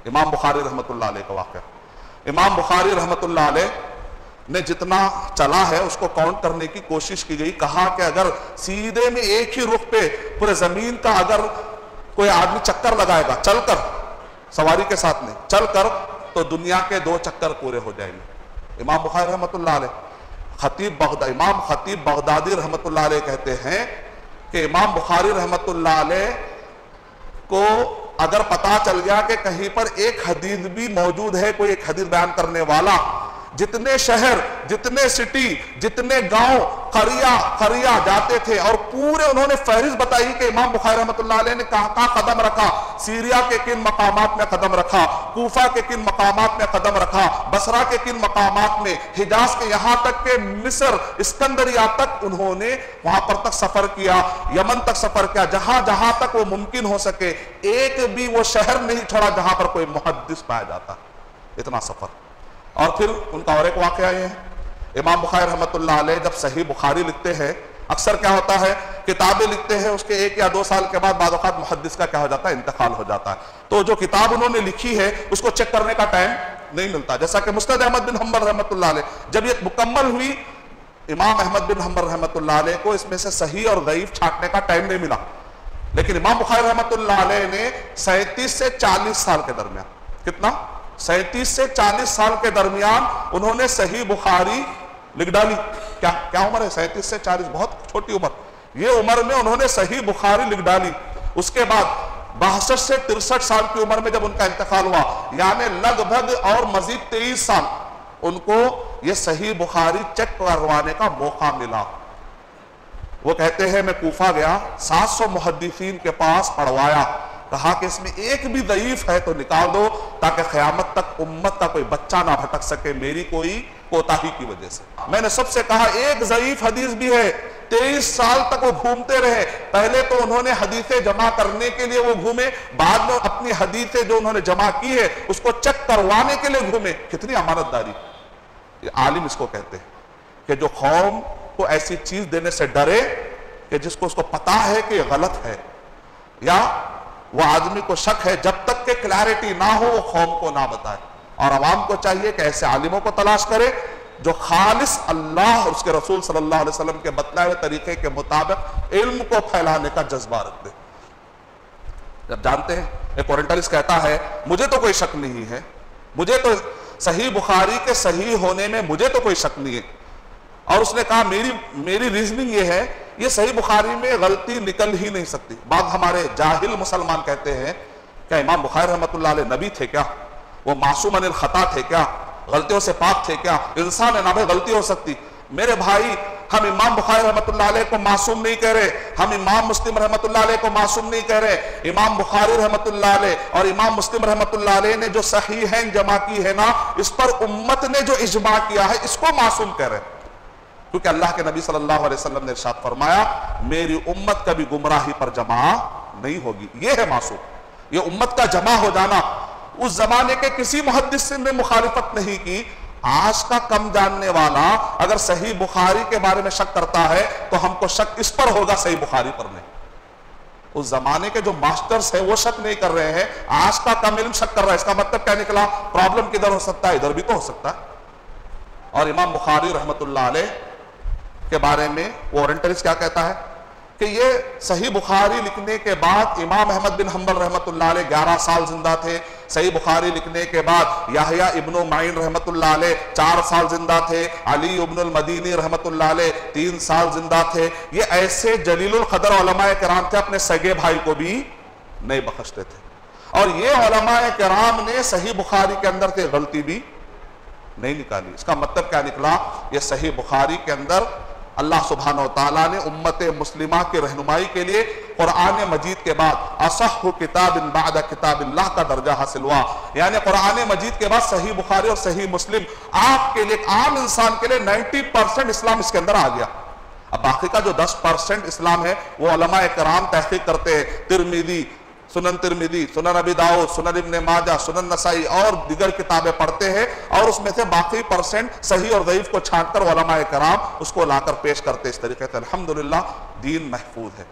امام بخاری رحمۃ اللہ علیہ کا واقعہ. امام بخاری رحمۃ اللہ علیہ نے جتنا چلا ہے اس کو کاؤنٹ کرنے کی کوشش کی گئی. کہا کہ اگر سیدھے میں ایک ہی رخ پہ پورے زمین کا اگر کوئی آدمی چکر لگائے گا چل کر, سواری کے ساتھ نہیں, چل کر, تو دنیا کے 2 چکر پورے ہو جائیں گے. امام بخاری رحمۃ اللہ علیہ. امام خطیب بغدادی رحمۃ اللہ علیہ کہتے ہیں کہ امام بخاری رحمۃ اللہ علیہ کو اگر پتا چل گیا کہ کہیں پر ایک حدیث بھی موجود ہے, کوئی ایک حدیث بیان کرنے والا, جتنے شہر, جتنے سٹی, جتنے گاؤں, قریہ جاتے تھے اور پورے انہوں نے فہرست بتائی کہ امام بخاری رحمۃ اللہ علیہ نے کہاں کہاں قدم رکھا, سیریا کے کن مقامات میں قدم رکھا, کوفہ کے کن مقامات میں قدم رکھا, بصرہ کے کن مقامات میں, حجاز کے یہاں تک کہ مصر, اسکندریہ تک انہوں نے وہاں پر تک سفر کیا, یمن تک سفر کیا, جہاں جہاں تک وہ ممکن ہو سکے. ایک بھی وہ شہر نہیں چھوڑا جہاں پر کوئی محدث پایا جاتا. اتنا سفر. اور پھر ان کا اور ایک واقعہ یہ ہے, امام بخاری رحمۃ اللہ علیہ جب صحیح بخاری لکھتے ہیں, اکثر کیا ہوتا ہے کتابیں لکھتے ہیں, اس کے 1 یا 2 سال کے بعد بعض اوقات محدث کا کیا ہو جاتا ہے, انتقال ہو جاتا ہے. تو جو کتاب انہوں نے لکھی ہے اس کو چیک کرنے کا ٹائم نہیں ملتا. جیسا کہ مسند احمد بن حنبل رحمۃ اللہ علیہ جب یہ مکمل ہوئی, امام احمد بن حنبل رحمۃ اللہ علیہ کو اس میں سے صحیح اور ضعیف چھانٹنے کا ٹائم نہیں ملا. لیکن امام بخاری رحمۃ اللہ علیہ نے 37 سے 40 سال کے درمیان, کتنا, 37 سے 40 سال کے درمیان انہوں نے صحیح بخاری لکھ ڈالی. کیا عمر ہے, 37 سے 40, بہت چھوٹی عمر. یہ عمر میں انہوں نے صحیح بخاری لکھ ڈالی. اس کے بعد 62 سے 63 سال کی عمر میں جب ان کا انتقال ہوا, یعنی لگ بھگ اور مزید 23 سال ان کو یہ صحیح بخاری چیک کروانے کا موقع ملا. وہ کہتے ہیں میں کوفہ گیا, 700 محدثین کے پاس پڑھوایا, کہا کہ اس میں ایک بھی ضعیف ہے تو نکال دو تاکہ قیامت تک امت کا کوئی بچہ نہ بھٹک سکے میری کوئی کوتاہی کی وجہ سے. میں نے سب سے کہا ایک ضعیف حدیث بھی ہے. 23 سال تک وہ گھومتے رہے. پہلے تو انہوں نے حدیثیں جمع کرنے کے لیے وہ گھومے, بعد میں اپنی حدیثیں جو انہوں نے جمع کی ہے اس کو چیک کروانے کے لیے گھومے. کتنی امانت داری. عالم اس کو کہتے ہیں کہ جو قوم کو ایسی چیز دینے سے ڈرے کہ جس کو اس کو پتا ہے کہ یہ غلط ہے, یا وہ آدمی کو شک ہے, جب تک کہ کلیئرٹی نہ ہو وہ قوم کو نہ بتائے. اور عوام کو چاہیے کہ ایسے عالموں کو تلاش کرے جو خالص اللہ اور اس کے رسول صلی اللہ علیہ وسلم کے بتلائے ہوئے طریقے کے مطابق علم کو پھیلانے کا جذبہ رکھتے. جب جانتے ہیں ایک اورینٹلسٹ کہتا ہے مجھے تو کوئی شک نہیں ہے, مجھے تو صحیح بخاری کے صحیح ہونے میں مجھے تو کوئی شک نہیں ہے, اور اس نے کہا میری ریزننگ یہ ہے یہ صحیح بخاری میں غلطی نکل ہی نہیں سکتی. بعض ہمارے جاہل مسلمان کہتے ہیں کیا امام بخاری رحمۃ اللہ علیہ نبی تھے کیا, وہ معصوم عن الخطا تھے کیا, غلطیوں سے پاک تھے کیا, انسان ہے نا بھائی غلطی ہو سکتی. میرے بھائی ہم امام بخاری رحمۃ اللہ علیہ کو معصوم نہیں کہہ رہے, ہم امام مسلم رحمۃ اللہ علیہ کو معصوم نہیں کہہ رہے. امام بخاری رحمۃ اللہ علیہ اور امام مسلم رحمۃ اللہ علیہ نے جو صحیحین جمع کی ہے نا, اس پر امت نے جو اجماع کیا ہے اس کو معصوم کہہ رہے ہیں. کیونکہ اللہ کے نبی صلی اللہ علیہ وسلم نے ارشاد فرمایا میری امت کبھی گمراہی پر جمع نہیں ہوگی. یہ ہے معصوم. یہ امت کا جمع ہو جانا. اس زمانے کے کسی محدث نے مخالفت نہیں کی. آج کا کم جاننے والا اگر صحیح بخاری کے بارے میں شک کرتا ہے تو ہم کو شک اس پر ہوگا, صحیح بخاری پر نہیں. اس زمانے کے جو ماسٹرز ہیں وہ شک نہیں کر رہے ہیں, آج کا کم علم شک کر رہا ہے. اس کا مطلب کیا نکلا, پرابلم کدھر ہو سکتا ہے, ادھر بھی تو ہو سکتا ہے. اور امام بخاری رحمۃ اللہ علیہ کے بارے میں وہ اورینٹلسٹ کیا کہتا ہے کہ یہ صحیح بخاری لکھنے کے بعد امام احمد بن حنبل رحمۃ اللہ علیہ 11 سال زندہ تھے. صحیح بخاری لکھنے کے بعد یحییٰ ابن معین رحمۃ اللہ علیہ 4 سال زندہ تھے. علی ابن المدینی رحمۃ اللہ علیہ 3 سال زندہ تھے. یہ ایسے جلیل القدر علماء کرام تھے, اپنے سگے بھائی کو بھی نہیں بخشتے تھے. اور یہ علماء کرام نے صحیح بخاری کے اندر سے غلطی بھی نہیں نکالی. اس کا مطلب کیا نکلا, یہ صحیح بخاری کے اندر اللہ سبحانہ وتعالیٰ نے امت مسلمہ کی رہنمائی کے لیے قرآن مجید کے بعد اصح کتاب بعد کتاب اللہ کا درجہ حاصل ہوا. یعنی قرآن مجید کے بعد صحیح بخاری اور صحیح مسلم آپ کے لیے, عام انسان کے لیے 90% اسلام اس کے اندر آ گیا. اب باقی کا جو 10% اسلام ہے وہ علماء کرام تحقیق کرتے ہیں. ترمذی, سنن ترمذی, سنن ابی داؤد, سنن ابن ماجہ, سنن نسائی اور دیگر کتابیں پڑھتے ہیں, اور اس میں سے باقی % صحیح اور ضعیف کو چھانٹ کر علماء کرام اس کو لا کر پیش کرتے. اس طریقے سے الحمدللہ دین محفوظ ہے.